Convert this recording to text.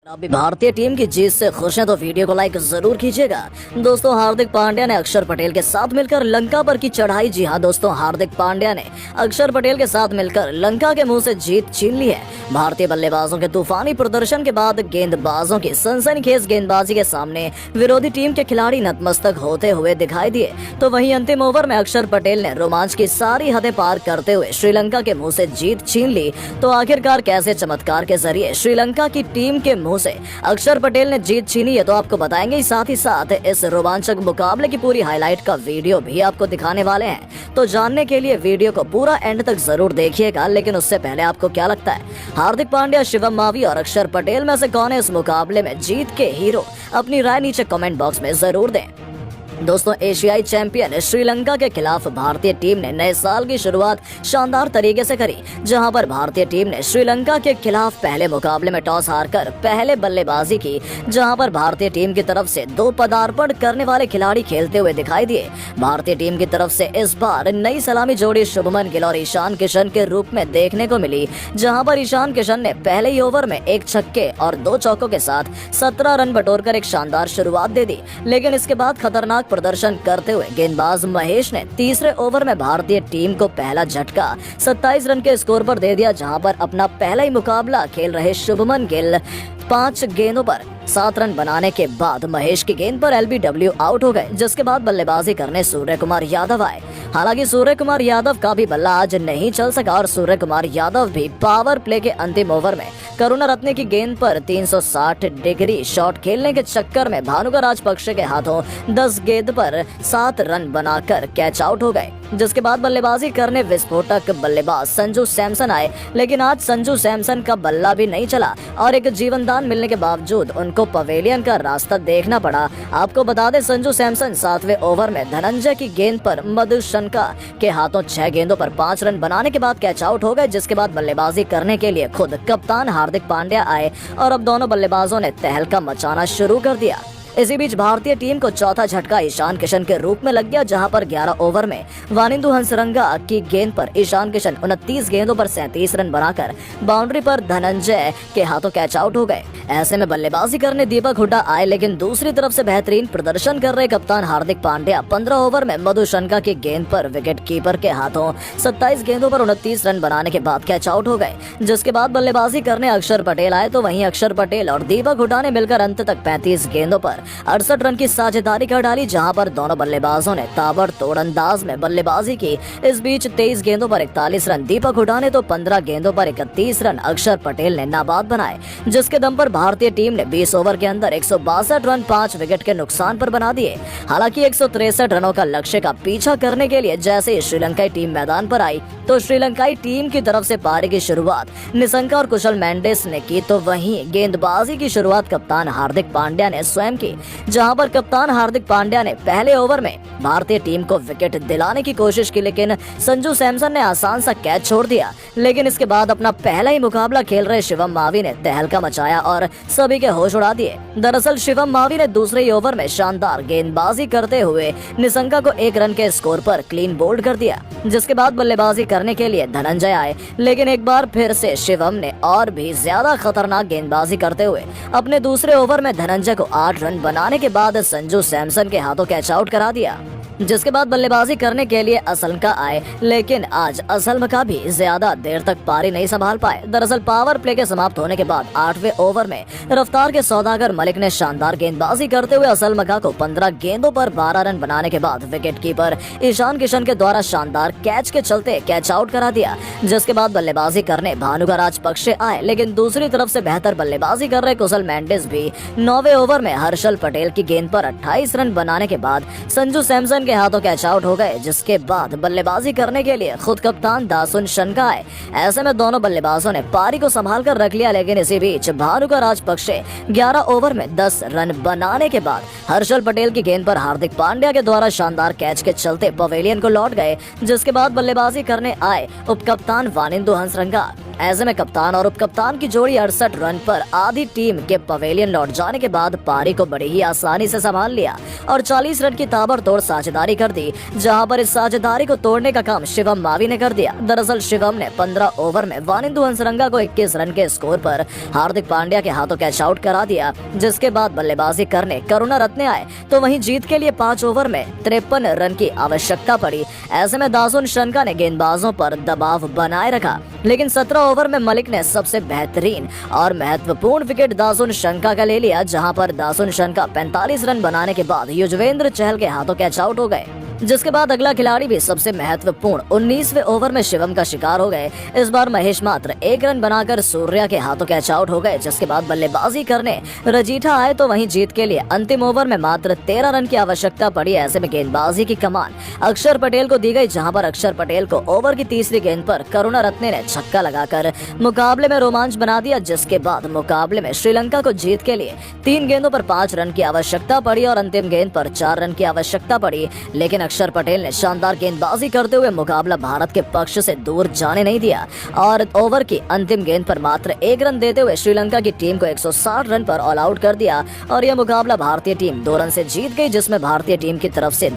अभी भारतीय टीम की जीत से खुश हैं तो वीडियो को लाइक जरूर कीजिएगा। दोस्तों, हार्दिक पांड्या ने अक्षर पटेल के साथ मिलकर लंका पर की चढ़ाई। जी हां दोस्तों, हार्दिक पांड्या ने अक्षर पटेल के साथ मिलकर लंका के मुंह से जीत छीन ली है। भारतीय बल्लेबाजों के तूफानी प्रदर्शन के बाद गेंदबाजों की सनसनीखेज गेंदबाजी के सामने विरोधी टीम के खिलाड़ी नतमस्तक होते हुए दिखाई दिए। तो वहीं अंतिम ओवर में अक्षर पटेल ने रोमांच की सारी हदें पार करते हुए श्रीलंका के मुंह से जीत छीन ली। तो आखिरकार कैसे चमत्कार के जरिए श्रीलंका की टीम के मुंह से अक्षर पटेल ने जीत छीनी है, तो आपको बताएंगे। साथ ही साथ इस रोमांचक मुकाबले की पूरी हाईलाइट का वीडियो भी आपको दिखाने वाले हैं। तो जानने के लिए वीडियो को पूरा एंड तक जरूर देखिएगा। लेकिन उससे पहले आपको क्या लगता है, हार्दिक पांड्या, शिवम मावी और अक्षर पटेल में से कौन है इस मुकाबले में जीत के हीरो? अपनी राय नीचे कमेंट बॉक्स में जरूर दें। दोस्तों, एशियाई चैंपियन श्रीलंका के खिलाफ भारतीय टीम ने नए साल की शुरुआत शानदार तरीके से करी, जहां पर भारतीय टीम ने श्रीलंका के खिलाफ पहले मुकाबले में टॉस हारकर पहले बल्लेबाजी की, जहां पर भारतीय टीम की तरफ से 2 पदार्पण करने वाले खिलाड़ी खेलते हुए दिखाई दिए। भारतीय टीम की तरफ से इस बार नई सलामी जोड़ी शुभमन गिल और ईशान किशन के रूप में देखने को मिली, जहां पर ईशान किशन ने पहले ही ओवर में 1 छक्के और 2 चौकों के साथ 17 रन बटोरकर एक शानदार शुरुआत दे दी। लेकिन इसके बाद खतरनाक प्रदर्शन करते हुए गेंदबाज महेश ने तीसरे ओवर में भारतीय टीम को पहला झटका 27 रन के स्कोर पर दे दिया, जहां पर अपना पहला ही मुकाबला खेल रहे शुभमन गिल 5 गेंदों पर 7 रन बनाने के बाद महेश की गेंद पर एलबीडब्ल्यू आउट हो गए, जिसके बाद बल्लेबाजी करने सूर्य कुमार यादव आए। हालांकि सूर्य कुमार यादव का भी बल्ला आज नहीं चल सका और सूर्य कुमार यादव भी पावर प्ले के अंतिम ओवर में करुणा रत्ने की गेंद पर 360 डिग्री शॉट खेलने के चक्कर में भानुका राजपक्षे के हाथों 10 गेंद पर 7 रन बनाकर कैच आउट हो गए। जिसके बाद बल्लेबाजी करने विस्फोटक बल्लेबाज संजू सैमसन आए, लेकिन आज संजू सैमसन का बल्ला भी नहीं चला और एक जीवनदान मिलने के बावजूद उनको पवेलियन का रास्ता देखना पड़ा। आपको बता दें, संजू सैमसन 7वें ओवर में धनंजय की गेंद पर मधुशंका के हाथों 6 गेंदों पर 5 रन बनाने के बाद कैच आउट हो गए। जिसके बाद बल्लेबाजी करने के लिए खुद कप्तान हार्दिक पांड्या आए और अब दोनों बल्लेबाजों ने तहलका मचाना शुरू कर दिया। इसी बीच भारतीय टीम को चौथा झटका ईशान किशन के रूप में लग गया, जहां पर 11 ओवर में वानिंदु हंसरंगा की गेंद पर ईशान किशन 29 गेंदों पर 37 रन बनाकर बाउंड्री पर धनंजय के हाथों कैच आउट हो गए। ऐसे में बल्लेबाजी करने दीपक हुड्डा आए, लेकिन दूसरी तरफ से बेहतरीन प्रदर्शन कर रहे कप्तान हार्दिक पांड्या 15 ओवर में मधुशंका की गेंद पर विकेट कीपर के हाथों 27 गेंदों पर 29 रन बनाने के बाद कैच आउट हो गए। जिसके बाद बल्लेबाजी करने अक्षर पटेल आए, तो वहीं अक्षर पटेल और दीपक हुड्डा ने मिलकर अंत तक 35 गेंदों पर 68 रन की साझेदारी कर डाली, जहां पर दोनों बल्लेबाजों ने ताबड़तोड़ अंदाज में बल्लेबाजी की। इस बीच 23 गेंदों पर 41 रन दीपक हुड्डा ने तो 15 गेंदों पर 31 रन अक्षर पटेल ने नाबाद बनाए, जिसके दम पर भारतीय टीम ने 20 ओवर के अंदर 162 रन 5 विकेट के नुकसान पर बना दिए। हालांकि 163 रनों का लक्ष्य का पीछा करने के लिए जैसे ही श्रीलंकाई टीम मैदान पर आई, तो श्रीलंकाई टीम की तरफ से पारी की शुरुआत निशंका और कुशल मेंडिस ने की, तो वहीं गेंदबाजी की शुरुआत कप्तान हार्दिक पांड्या ने स्वयं की, जहां पर कप्तान हार्दिक पांड्या ने पहले ओवर में भारतीय टीम को विकेट दिलाने की कोशिश की, लेकिन संजू सैमसन ने आसान सा कैच छोड़ दिया। लेकिन इसके बाद अपना पहला ही मुकाबला खेल रहे शिवम मावी ने तहलका मचाया और सभी के होश उड़ा दिए। दरअसल शिवम मावी ने दूसरे ही ओवर में शानदार गेंदबाजी करते हुए निशंका को 1 रन के स्कोर पर क्लीन बोल्ड कर दिया। जिसके बाद बल्लेबाजी करने के लिए धनंजय आए, लेकिन एक बार फिर से शिवम ने और भी ज्यादा खतरनाक गेंदबाजी करते हुए अपने दूसरे ओवर में धनंजय को 8 रन बनाने के बाद संजू सैमसन के हाथों कैच आउट करा दिया। जिसके बाद बल्लेबाजी करने के लिए असलका आए, लेकिन आज असलका भी ज्यादा देर तक पारी नहीं संभाल पाए। दरअसल पावर प्ले के समाप्त होने के बाद 8वें ओवर में रफ्तार के सौदागर मलिक ने शानदार गेंदबाजी करते हुए असलका को 15 गेंदों पर 12 रन बनाने के बाद विकेट कीपर ईशान किशन के द्वारा शानदार कैच के चलते कैच आउट करा दिया। जिसके बाद बल्लेबाजी करने भानुका राजपक्षे आए, लेकिन दूसरी तरफ से बेहतर बल्लेबाजी कर रहे कुशल मेंडिस भी 9वें ओवर में हर्षल पटेल की गेंद पर 28 रन बनाने के बाद संजू सैमसन के हाथों कैच आउट हो गए। जिसके बाद बल्लेबाजी करने के लिए खुद कप्तान दासुन शनका आए। ऐसे में दोनों बल्लेबाजों ने पारी को संभाल कर रख लिया, लेकिन इसी बीच भानुका राजपक्षे 11 ओवर में 10 रन बनाने के बाद हर्षल पटेल की गेंद पर हार्दिक पांड्या के द्वारा शानदार कैच के चलते पवेलियन को लौट गए। जिसके बाद बल्लेबाजी करने आए उपकप्तान वानिंदु हंसरंगा। ऐसे में कप्तान और उपकप्तान की जोड़ी 68 रन पर आधी टीम के पवेलियन लौट जाने के बाद पारी को बड़ी ही आसानी से संभाल लिया और 40 रन की ताबड़तोड़ साझेदारी कर दी, जहां पर इस साझेदारी को तोड़ने का काम शिवम मावी ने कर दिया। दरअसल शिवम ने 15 ओवर में वानिंदु हंसरंगा को 21 रन के स्कोर पर हार्दिक पांड्या के हाथों कैच आउट करा दिया, जिसके बाद बल्लेबाजी करने करुणा रत्ने आए तो वहीं जीत के लिए 5 ओवर में 53 रन की आवश्यकता पड़ी। ऐसे में दासुन शनका ने गेंदबाजों पर दबाव बनाए रखा, लेकिन 17 ओवर में मलिक ने सबसे बेहतरीन और महत्वपूर्ण विकेट दासुन शनका का ले लिया, जहां पर दासुन शनका 45 रन बनाने के बाद युजवेंद्र चहल के हाथों कैच आउट हो गए, जिसके बाद अगला खिलाड़ी भी सबसे महत्वपूर्ण 19वें ओवर में शिवम का शिकार हो गए। इस बार महेश मात्र 1 रन बनाकर सूर्या के हाथों कैच आउट हो गए, जिसके बाद बल्लेबाजी करने रजीठा आए तो वहीं जीत के लिए अंतिम ओवर में मात्र 13 रन की आवश्यकता पड़ी। ऐसे में गेंदबाजी की कमान अक्षर पटेल को दी गई, जहां पर अक्षर पटेल को ओवर की तीसरी गेंद पर करुणा रत्ने ने छक्का लगाकर मुकाबले में रोमांच बना दिया, जिसके बाद मुकाबले में श्रीलंका को जीत के लिए 3 गेंदों पर 5 रन की आवश्यकता पड़ी और अंतिम गेंद पर 4 रन की आवश्यकता पड़ी। लेकिन अक्षर पटेल ने शानदार गेंदबाजी करते हुए मुकाबला भारत के पक्ष से दूर जाने नहीं दिया और ओवर की अंतिम गेंद पर मात्र 1 रन देते हुए श्रीलंका की टीम को 160 रन पर ऑल आउट कर दिया और यह मुकाबला भारतीय टीम 2 रन से जीत गई, जिसमें भारतीय टीम की तरफ से